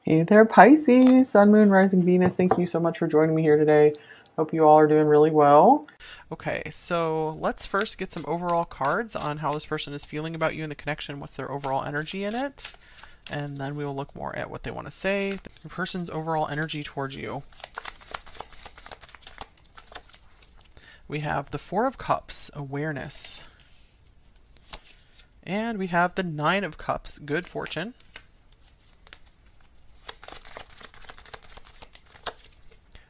Hey there, Pisces, Sun, Moon, Rising, Venus. Thank you so much for joining me here today. Hope you all are doing really well. Okay, so let's first get some overall cards on how this person is feeling about you and the connection. What's their overall energy in it? And then we will look more at what they want to say. The person's overall energy towards you. We have the Four of Cups, awareness. And we have the Nine of Cups, good fortune.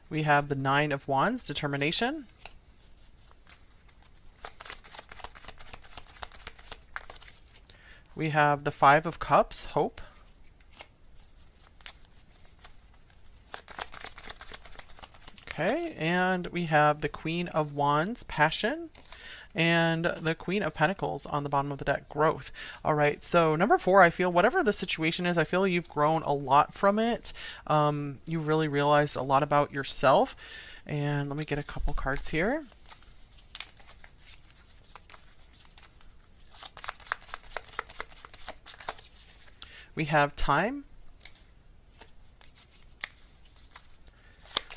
We have the Nine of Wands, determination. We have the Five of Cups, hope. Okay, and we have the Queen of Wands, passion, and the Queen of Pentacles on the bottom of the deck, growth. All right, so number 4, I feel whatever the situation is, I feel you've grown a lot from it. You really realized a lot about yourself. And let me get a couple cards here. We have time.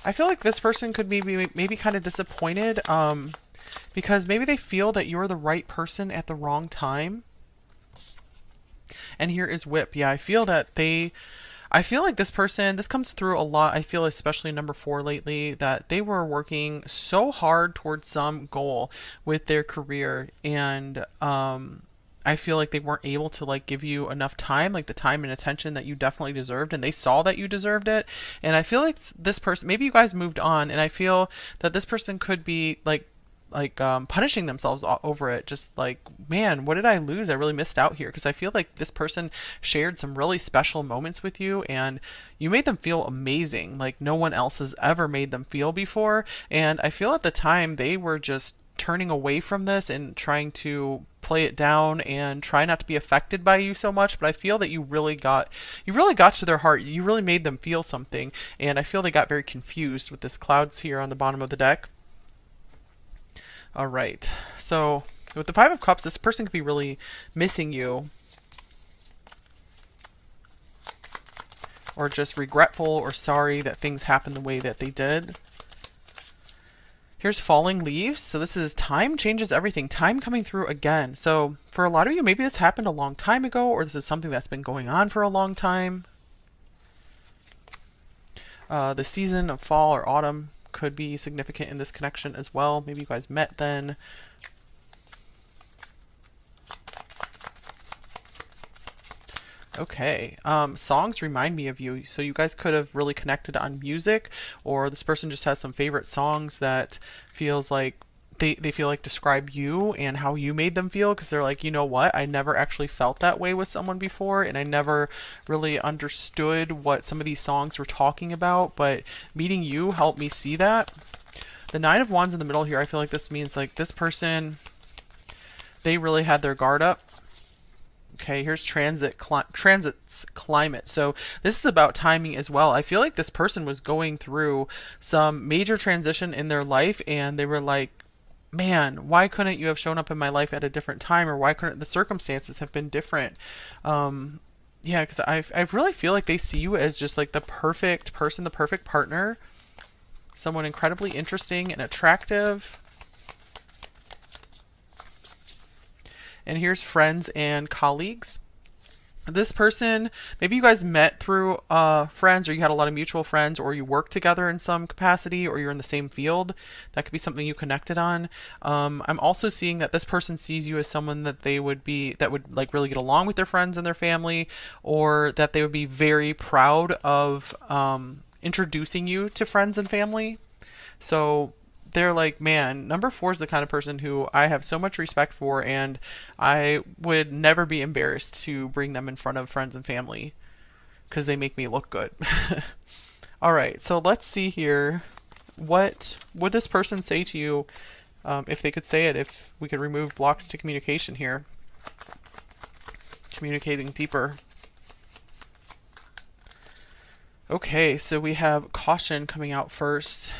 I feel like this person could maybe kind of disappointed because maybe they feel that you're the right person at the wrong time. And here is whip. Yeah, I feel like this person, this comes through a lot. I feel especially number 4 lately, that they were working so hard towards some goal with their career, and I feel like they weren't able to like give you enough time, like the time and attention that you definitely deserved, and they saw that you deserved it. And I feel like this person, maybe you guys moved on, and I feel that this person could be punishing themselves over it, just like, man, what did I lose? I really missed out here, because I feel like this person shared some really special moments with you, and you made them feel amazing like no one else has ever made them feel before. And I feel at the time they were just turning away from this and trying to play it down and try not to be affected by you so much, but I feel that you really got to their heart. You really made them feel something, and I feel they got very confused with this clouds here on the bottom of the deck. All right. So with the Five of Cups, this person could be really missing you, or just regretful or sorry that things happened the way that they did. Here's falling leaves. So this is time changes everything. Time coming through again. So for a lot of you, maybe this happened a long time ago, or this is something that's been going on for a long time. The season of fall or autumn could be significant in this connection as well. Maybe you guys met then. Okay. Songs remind me of you. So you guys could have really connected on music, or this person just has some favorite songs that feels like they feel like describe you and how you made them feel, because they're like, you know what, I never actually felt that way with someone before, and I never really understood what some of these songs were talking about, but meeting you helped me see that. The Nine of Wands in the middle here, I feel like this means like this person, they really had their guard up. Okay, here's transits climate. So this is about timing as well. I feel like this person was going through some major transition in their life, and they were like, man, why couldn't you have shown up in my life at a different time, or why couldn't the circumstances have been different? Yeah, because I really feel like they see you as just like the perfect person, the perfect partner, someone incredibly interesting and attractive. And here's friends and colleagues. This person, maybe you guys met through friends, or you had a lot of mutual friends, or you work together in some capacity, or you're in the same field. That could be something you connected on. I'm also seeing that this person sees you as someone that that would like really get along with their friends and their family, or that they would be very proud of introducing you to friends and family. So they're like, man, number 4 is the kind of person who I have so much respect for, and I would never be embarrassed to bring them in front of friends and family because they make me look good. All right, so let's see here. What would this person say to you if they could say it, if we could remove blocks to communication here? Communicating deeper. Okay, so we have caution coming out first.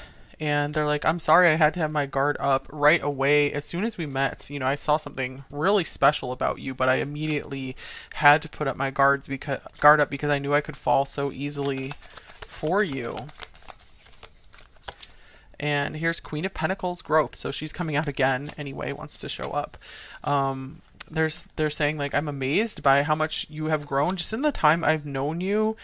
And they're like, I'm sorry, I had to have my guard up right away. As soon as we met, I saw something really special about you, but I immediately had to put up my guard up because I knew I could fall so easily for you. And here's Queen of Pentacles, growth. So she's coming out again anyway, wants to show up. They're saying, like, I'm amazed by how much you have grown just in the time I've known you.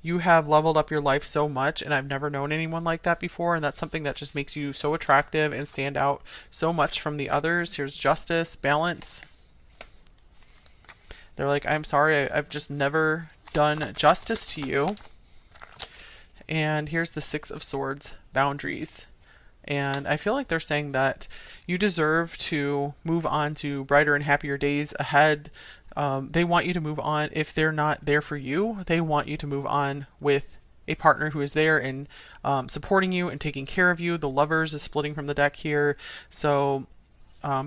You have leveled up your life so much, and I've never known anyone like that before, and that's something that just makes you so attractive and stand out so much from the others. Here's justice, balance. They're like, I'm sorry, I've just never done justice to you. And here's the Six of Swords, boundaries. And I feel like they're saying that you deserve to move on to brighter and happier days ahead. They want you to move on. If they're not there for you, they want you to move on with a partner who is there and supporting you and taking care of you. The Lovers is splitting from the deck here. So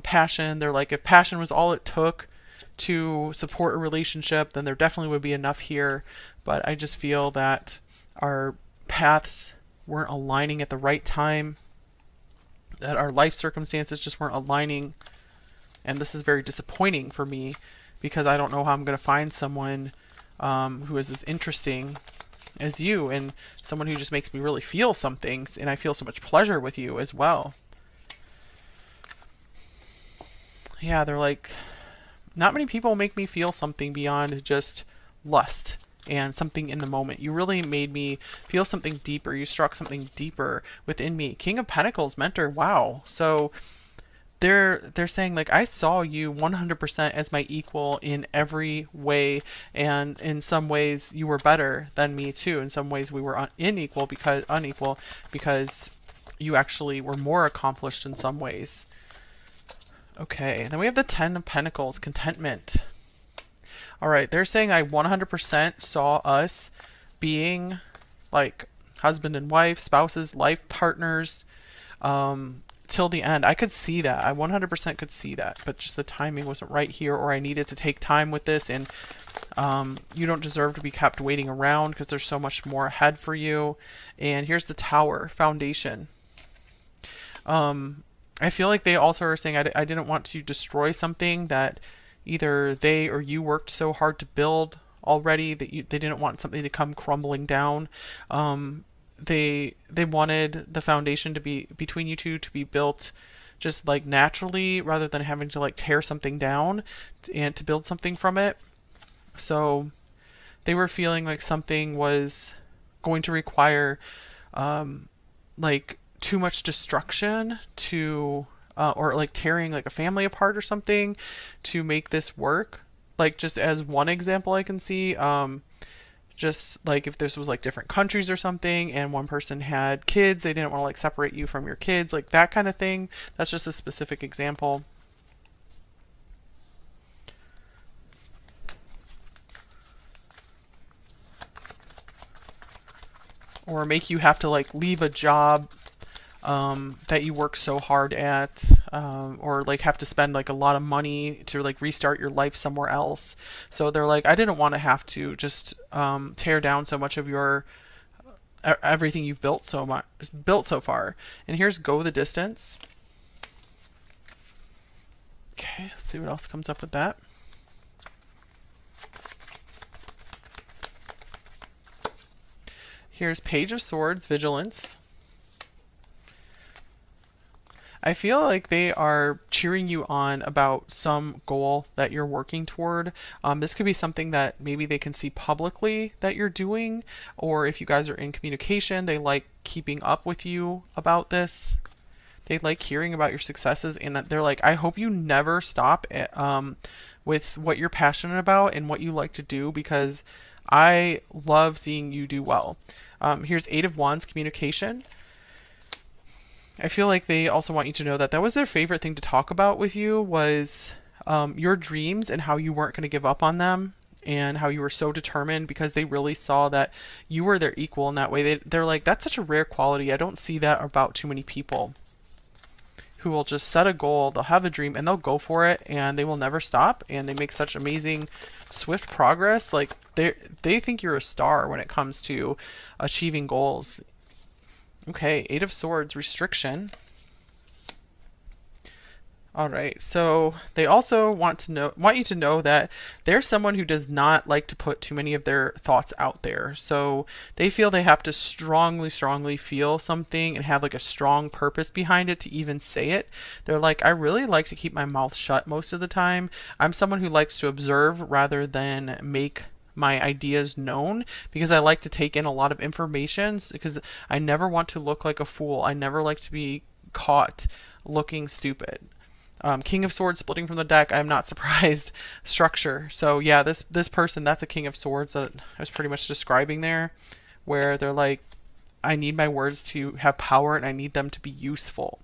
passion, they're like, if passion was all it took to support a relationship, then there definitely would be enough here. But I just feel that our paths weren't aligning at the right time, that our life circumstances just weren't aligning, and this is very disappointing for me because I don't know how I'm going to find someone who is as interesting as you, and someone who just makes me really feel something, and I feel so much pleasure with you as well. Yeah, they're like, not many people make me feel something beyond just lust and something in the moment. You really made me feel something deeper. You struck something deeper within me. King of Pentacles, mentor. Wow. So they're saying, like, I saw you 100% as my equal in every way, and in some ways you were better than me too. In some ways we were unequal because you actually were more accomplished in some ways. Okay, and then we have the Ten of Pentacles, contentment. All right, they're saying I 100% saw us being like husband and wife, spouses, life partners, till the end. I could see that. I 100% could see that, but just the timing wasn't right here, or I needed to take time with this, and you don't deserve to be kept waiting around because there's so much more ahead for you. And here's the Tower, foundation. I feel like they also are saying I didn't want to destroy something that either they or you worked so hard to build already that they didn't want something to come crumbling down. They wanted the foundation to be between you two to be built just like naturally, rather than having to like tear something down and to build something from it. So they were feeling like something was going to require like too much destruction to or like tearing like a family apart or something to make this work. Like, just as one example I can see, just like if this was like different countries or something and one person had kids, they didn't want to like separate you from your kids, like that kind of thing. That's just a specific example. Or make you have to like leave a job that you work so hard at, or like have to spend like a lot of money to like restart your life somewhere else. So they're like, I didn't want to have to just tear down so much of your everything you've built so far. And here's go the distance. Okay, let's see what else comes up with that. Here's Page of Swords, vigilance. I feel like they are cheering you on about some goal that you're working toward. This could be something that maybe they can see publicly that you're doing, or if you guys are in communication, they like keeping up with you about this. They like hearing about your successes, and that they're like, I hope you never stop with what you're passionate about and what you like to do, because I love seeing you do well. Here's Eight of Wands, communication. I feel like they also want you to know that that was their favorite thing to talk about with you, was your dreams and how you weren't going to give up on them, and how you were so determined, because they really saw that you were their equal in that way. They're like, that's such a rare quality. I don't see that about too many people who will just set a goal, they'll have a dream, and they'll go for it, and they will never stop, and they make such amazing, swift progress. Like, they think you're a star when it comes to achieving goals. Okay, Eight of Swords, restriction. All right. So they also want you to know that they're someone who does not like to put too many of their thoughts out there. So they feel they have to strongly feel something and have like a strong purpose behind it to even say it. They're like, I really like to keep my mouth shut most of the time. I'm someone who likes to observe rather than make my ideas known, because I like to take in a lot of information, because I never want to look like a fool. I never like to be caught looking stupid. King of Swords splitting from the deck. I'm not surprised. Structure. So yeah, this person, that's a King of Swords that I was pretty much describing there, where they're like, I need my words to have power and I need them to be useful.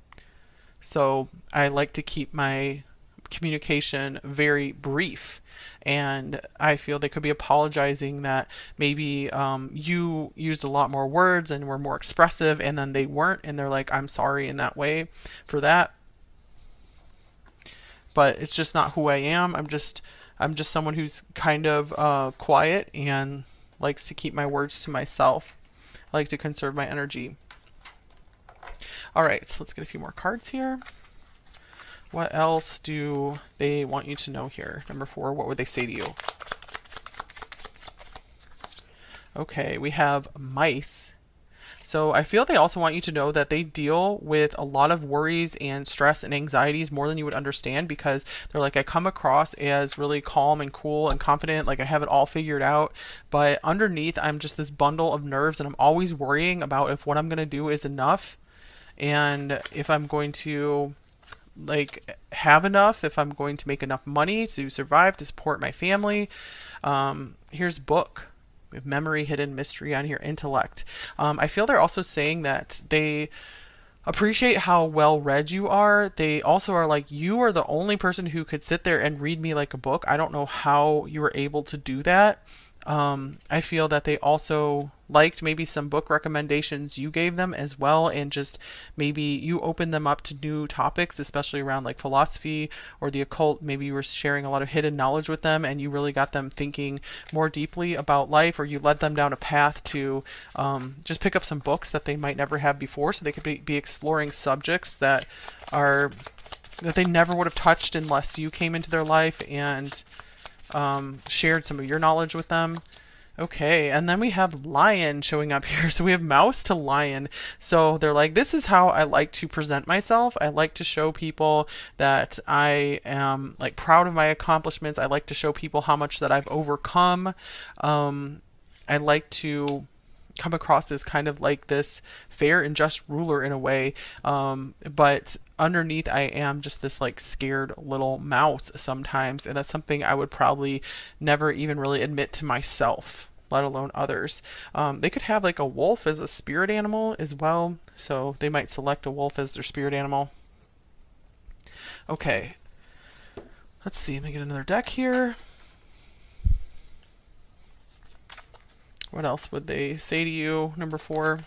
So I like to keep my communication very brief. And I feel they could be apologizing that maybe you used a lot more words and were more expressive, and then they weren't, and they're like, I'm sorry in that way for that. But it's just not who I am. I'm just someone who's kind of quiet and likes to keep my words to myself. I like to conserve my energy. All right, so let's get a few more cards here. What else do they want you to know here? Number 4, what would they say to you? Okay, we have mice. So I feel they also want you to know that they deal with a lot of worries and stress and anxieties more than you would understand, because they're like, I come across as really calm and cool and confident, like I have it all figured out, but underneath I'm just this bundle of nerves, and I'm always worrying about if what I'm going to do is enough, and if I'm going to like have enough, if I'm going to make enough money to survive, to support my family. Here's book. We have memory, hidden, mystery on here, intellect. I feel they're also saying that they appreciate how well read you are. They also are like, you are the only person who could sit there and read me like a book. I don't know how you were able to do that. I feel that they also liked maybe some book recommendations you gave them as well, and just maybe you opened them up to new topics, especially around like philosophy or the occult. Maybe you were sharing a lot of hidden knowledge with them, and you really got them thinking more deeply about life, or you led them down a path to just pick up some books that they might never have before, so they could be exploring subjects that they never would have touched unless you came into their life and shared some of your knowledge with them. Okay, and then we have lion showing up here. So we have mouse to lion. So they're like, this is how I like to present myself. I like to show people that I am like proud of my accomplishments. I like to show people how much that I've overcome. I like to come across as kind of like this fair and just ruler in a way, but underneath I am just this like scared little mouse sometimes, and that's something I would probably never even really admit to myself, let alone others. They could have like a wolf as a spirit animal as well, so they might select a wolf as their spirit animal. Okay, let's see, let me get another deck here. What else would they say to you? Number 4.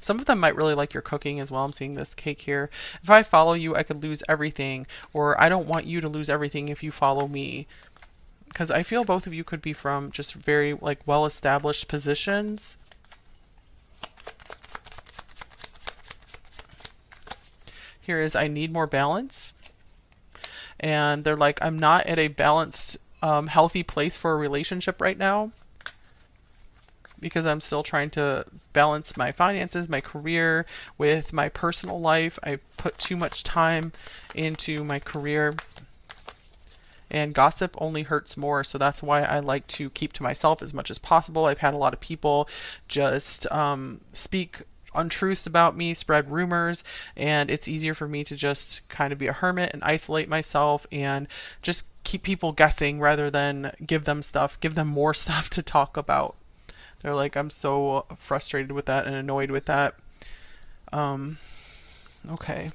Some of them might really like your cooking as well. I'm seeing this cake here. If I follow you, I could lose everything. Or I don't want you to lose everything if you follow me. Because I feel both of you could be from just very like well-established positions. Here is, I need more balance. And they're like, I'm not at a balanced healthy place for a relationship right now, because I'm still trying to balance my finances, my career with my personal life. I put too much time into my career, and gossip only hurts more, so that's why I like to keep to myself as much as possible. I've had a lot of people just speak untruths about me, spread rumors, and it's easier for me to just kind of be a hermit and isolate myself and just keep people guessing rather than give them more stuff to talk about. They're like, I'm so frustrated with that and annoyed with that. Okay.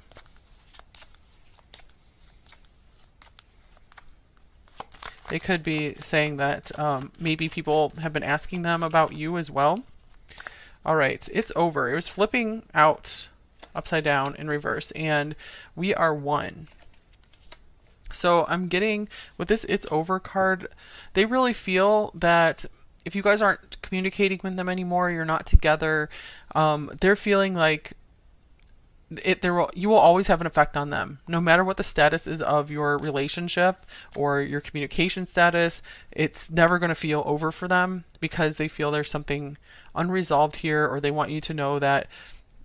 They could be saying that maybe people have been asking them about you as well. All right, it's over. It was flipping out upside down in reverse, and we are 1. So I'm getting, with this it's over card, they really feel that if you guys aren't communicating with them anymore, you're not together, they're feeling like you will always have an effect on them, no matter what the status is of your relationship or your communication status. It's never going to feel over for them because they feel there's something unresolved here, or they want you to know that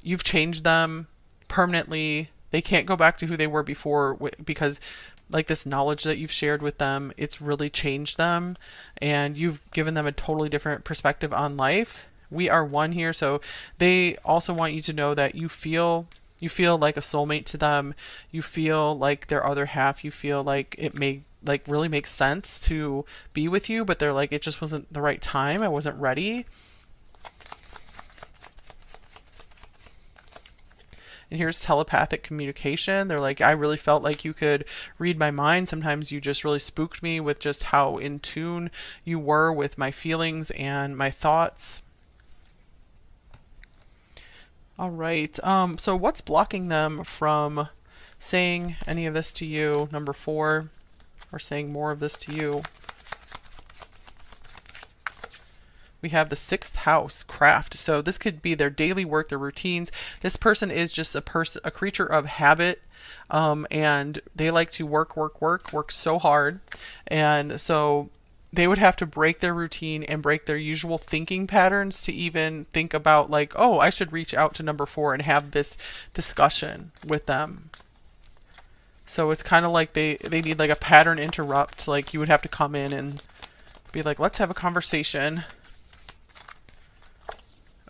you've changed them permanently. They can't go back to who they were before because like this knowledge that you've shared with them, it's really changed them, and you've given them a totally different perspective on life. We are one here, so they also want you to know that you feel like a soulmate to them. You feel like their other half. You feel like it may like really make sense to be with you, but they're like, it just wasn't the right time. I wasn't ready. And here's telepathic communication. They're like, I really felt like you could read my mind. Sometimes you just really spooked me with just how in tune you were with my feelings and my thoughts. All right. So what's blocking them from saying any of this to you? Number 4, or saying more of this to you. We have the 6th house, craft. So this could be their daily work, their routines. This person is just a creature of habit, and they like to work so hard. And so they would have to break their routine and break their usual thinking patterns to even think about like, oh, I should reach out to number 4 and have this discussion with them. So it's kind of like they need like a pattern interrupt. Like you would have to come in and be like, let's have a conversation.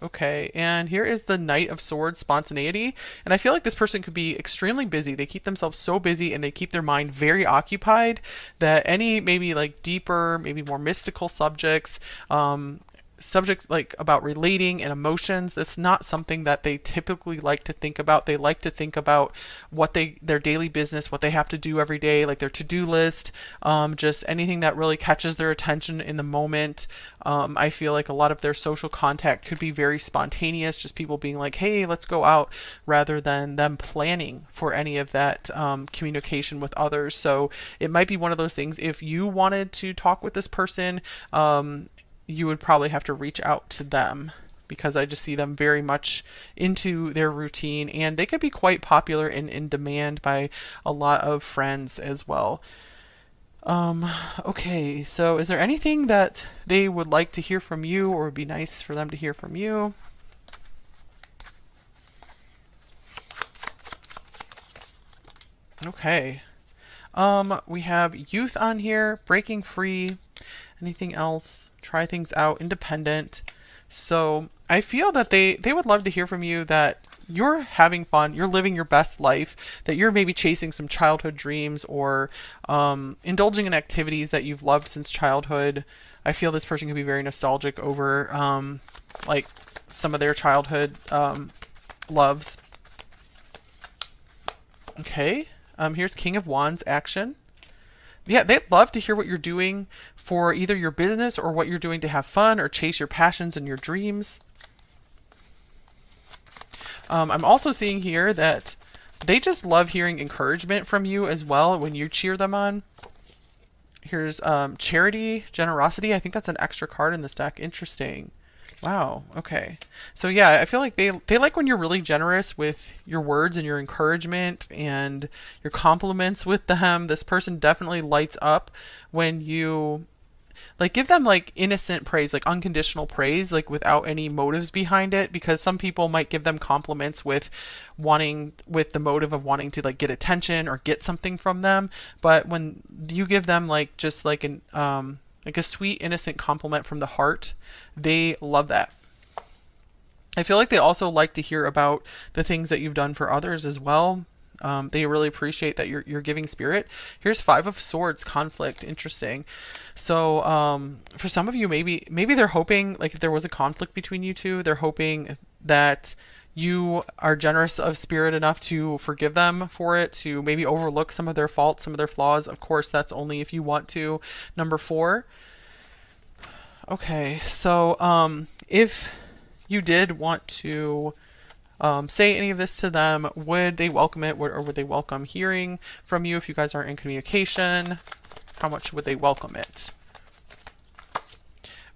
Okay, and here is the Knight of Swords, spontaneity. And I feel like this person could be extremely busy. They keep themselves so busy and they keep their mind very occupied that any maybe like deeper, maybe more mystical subjects, subjects like about relating and emotions, that's not something that they typically like to think about. They like to think about what their daily business, what they have to do every day, like their to-do list, just anything that really catches their attention in the moment. I feel like a lot of their social contact could be very spontaneous, just people being like, hey, let's go out, rather than them planning for any of that communication with others. So it might be one of those things, if you wanted to talk with this person, you would probably have to reach out to them, because I just see them very much into their routine, and they could be quite popular and in demand by a lot of friends as well. Okay, so is there anything that they would like to hear from you, or would be nice for them to hear from you? Okay. We have youth on here, breaking free. Anything else? Try things out, independent. So I feel that they would love to hear from you that you're having fun, you're living your best life, that you're maybe chasing some childhood dreams, or indulging in activities that you've loved since childhood. I feel this person could be very nostalgic over like some of their childhood loves. Okay, here's King of Wands, action. Yeah, they'd love to hear what you're doing for either your business or what you're doing to have fun or chase your passions and your dreams. I'm also seeing here that they just love hearing encouragement from you as well when you cheer them on. Here's charity, generosity. I think that's an extra card in this deck. Interesting. Wow. Okay. So yeah, I feel like they like when you're really generous with your words and your encouragement and your compliments with them. This person definitely lights up when you like give them like innocent praise, like unconditional praise, like without any motives behind it, because some people might give them compliments with the motive of wanting to like get attention or get something from them. But when you give them like just like an like a sweet, innocent compliment from the heart, they love that. I feel like they also like to hear about the things that you've done for others as well. They really appreciate that you're giving spirit. Here's 5 of Swords, conflict. Interesting. So for some of you, maybe they're hoping, like if there was a conflict between you two, they're hoping that you are generous of spirit enough to forgive them for it, to maybe overlook some of their faults, some of their flaws. Of course, that's only if you want to. Number 4. Okay, so if you did want to say any of this to them, would they welcome it, or would they welcome hearing from you if you guys aren't in communication? How much would they welcome it?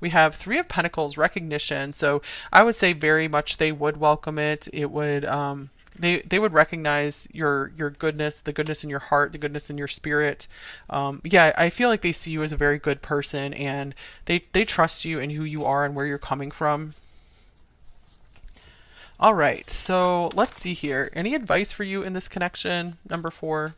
We have Three of Pentacles, recognition. So I would say very much they would welcome it. It would they would recognize your goodness, the goodness in your heart, the goodness in your spirit. Yeah, I feel like they see you as a very good person, and they trust you and who you are and where you're coming from. All right, so let's see here. Any advice for you in this connection, number 4?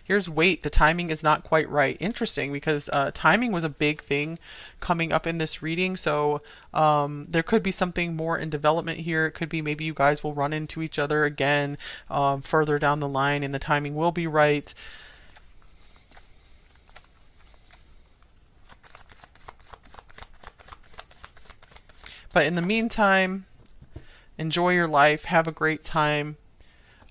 Here's wait, the timing is not quite right. Interesting, because timing was a big thing coming up in this reading. So there could be something more in development here. It could be maybe you guys will run into each other again further down the line, and the timing will be right. But in the meantime, enjoy your life. Have a great time.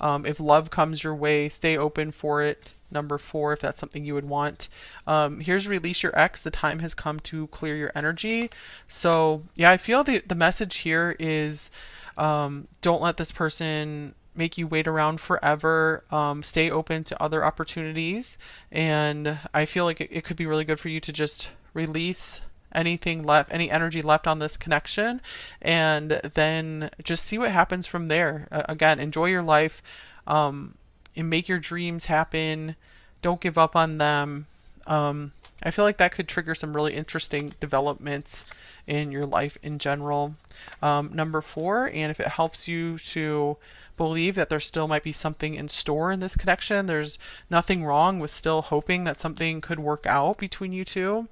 If love comes your way, stay open for it. Number 4, if that's something you would want. Here's release your ex. The time has come to clear your energy. So yeah, I feel the message here is don't let this person make you wait around forever. Stay open to other opportunities. And I feel like it could be really good for you to just release anything left, any energy left on this connection, and then just see what happens from there. Again, enjoy your life, and make your dreams happen. Don't give up on them. I feel like that could trigger some really interesting developments in your life in general. Number 4, and if it helps you to believe that there still might be something in store in this connection, there's nothing wrong with still hoping that something could work out between you two.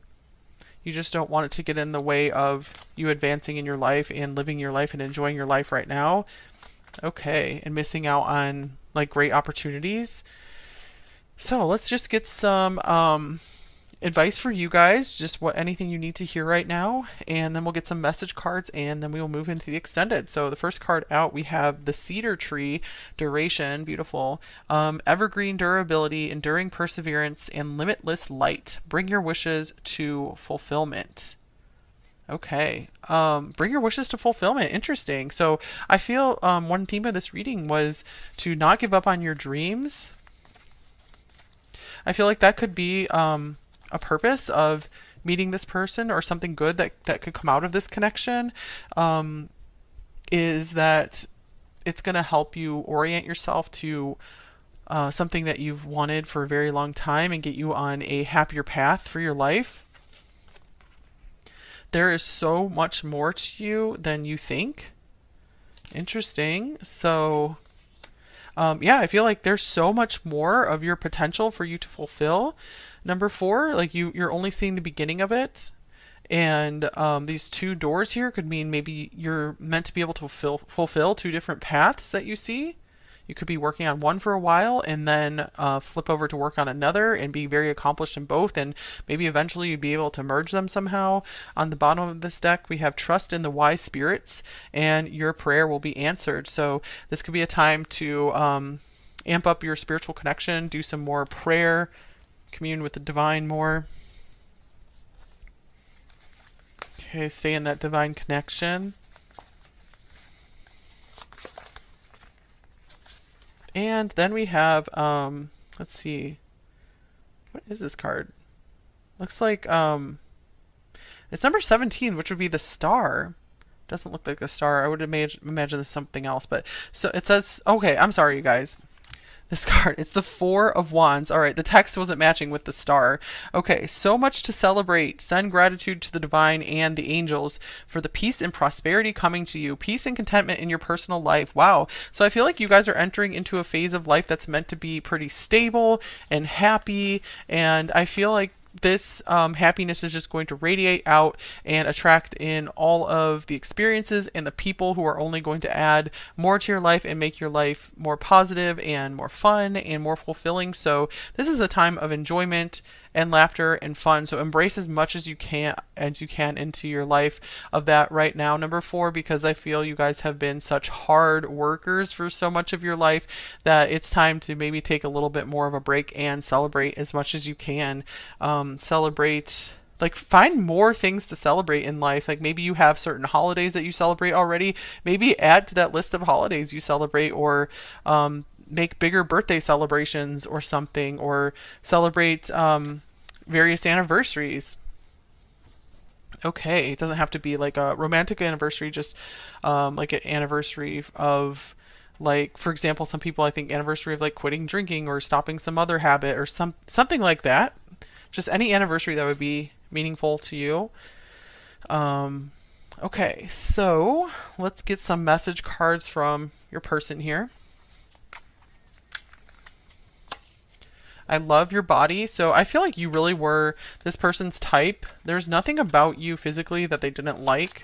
You just don't want it to get in the way of you advancing in your life and living your life and enjoying your life right now. Okay, and missing out on like great opportunities. So let's just get some advice for you guys, just anything you need to hear right now, and then we'll get some message cards, and then we will move into the extended. So the first card out, we have the cedar tree, duration, beautiful, evergreen durability, enduring perseverance, and limitless light. Bring your wishes to fulfillment. Okay, bring your wishes to fulfillment. Interesting. So I feel one theme of this reading was to not give up on your dreams. I feel like that could be a purpose of meeting this person, or something good that could come out of this connection, is that it's going to help you orient yourself to something that you've wanted for a very long time and get you on a happier path for your life. There is so much more to you than you think. Interesting. So yeah, I feel like there's so much more of your potential for you to fulfill. Number 4, like you're only seeing the beginning of it. And these 2 doors here could mean maybe you're meant to be able to fulfill 2 different paths that you see. You could be working on one for a while and then flip over to work on another and be very accomplished in both, and maybe eventually you'd be able to merge them somehow. On the bottom of this deck, we have trust in the wise spirits, and your prayer will be answered. So this could be a time to amp up your spiritual connection, do some more prayer, commune with the divine more. Okay, stay in that divine connection. And then we have, let's see, what is this card? Looks like it's number 17, which would be the star. Doesn't look like a star. I would imagine this something else. But so it says, okay, I'm sorry, you guys. This card, it's the 4 of Wands. All right, the text wasn't matching with the star. Okay, so much to celebrate. Send gratitude to the divine and the angels for the peace and prosperity coming to you. Peace and contentment in your personal life. Wow. So I feel like you guys are entering into a phase of life that's meant to be pretty stable and happy. And I feel like this happiness is just going to radiate out and attract in all of the experiences and the people who are only going to add more to your life and make your life more positive and more fun and more fulfilling. So this is a time of enjoyment and laughter and fun. So embrace as much as you can into your life of that right now. Number 4, because I feel you guys have been such hard workers for so much of your life that it's time to maybe take a little bit more of a break and celebrate as much as you can. Celebrate, like, find more things to celebrate in life. Like maybe you have certain holidays that you celebrate already. Maybe add to that list of holidays you celebrate, or make bigger birthday celebrations or something, or celebrate various anniversaries. Okay, it doesn't have to be like a romantic anniversary, just like an anniversary of, like, for example, some people, I think, anniversary of like quitting drinking or stopping some other habit or something like that. Just any anniversary that would be meaningful to you. Um, okay, so let's get some message cards from your person here. I love your body. So I feel like you really were this person's type. There's nothing about you physically that they didn't like.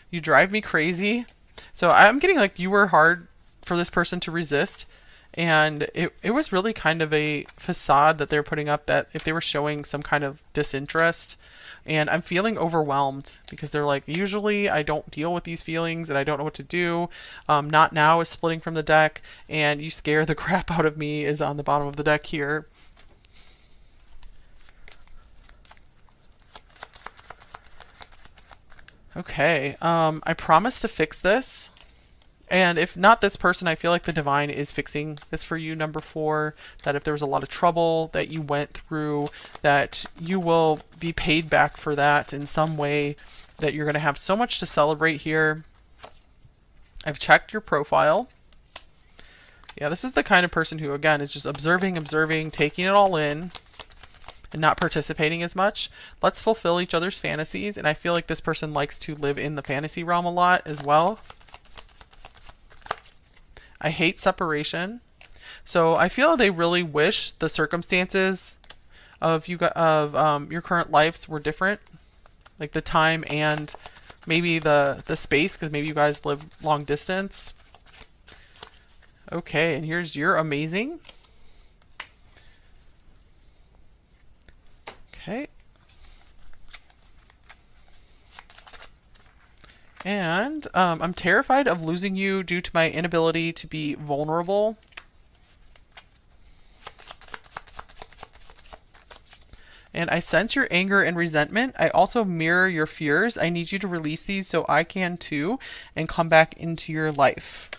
You drive me crazy. So I'm getting like you were hard for this person to resist. And it was really kind of a facade that they're putting up, that if they were showing some kind of disinterest. And I'm feeling overwhelmed because they're like, usually I don't deal with these feelings and I don't know what to do. Not now is splitting from the deck, and you scare the crap out of me is on the bottom of the deck here. Okay, I promise to fix this. And if not this person, I feel like the divine is fixing this for you, number 4, that if there was a lot of trouble that you went through, that you will be paid back for that in some way, that you're going to have so much to celebrate here. I've checked your profile. Yeah, this is the kind of person who, again, is just observing, taking it all in, and not participating as much. Let's fulfill each other's fantasies, and I feel like this person likes to live in the fantasy realm a lot as well. I hate separation. So I feel they really wish the circumstances of your current lives were different, like the time and maybe the space, because maybe you guys live long distance. Okay, and here's your amazing. Okay. And I'm terrified of losing you due to my inability to be vulnerable. And I sense your anger and resentment. I also mirror your fears. I need you to release these so I can too, and come back into your life.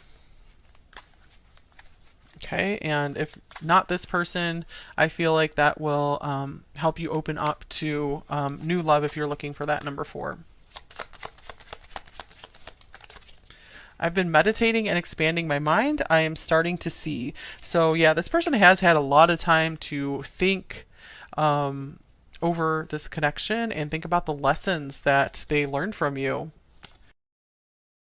Okay, and if not this person, I feel like that will help you open up to new love if you're looking for that, number 4. I've been meditating and expanding my mind. I am starting to see. So yeah, this person has had a lot of time to think over this connection and think about the lessons that they learned from you.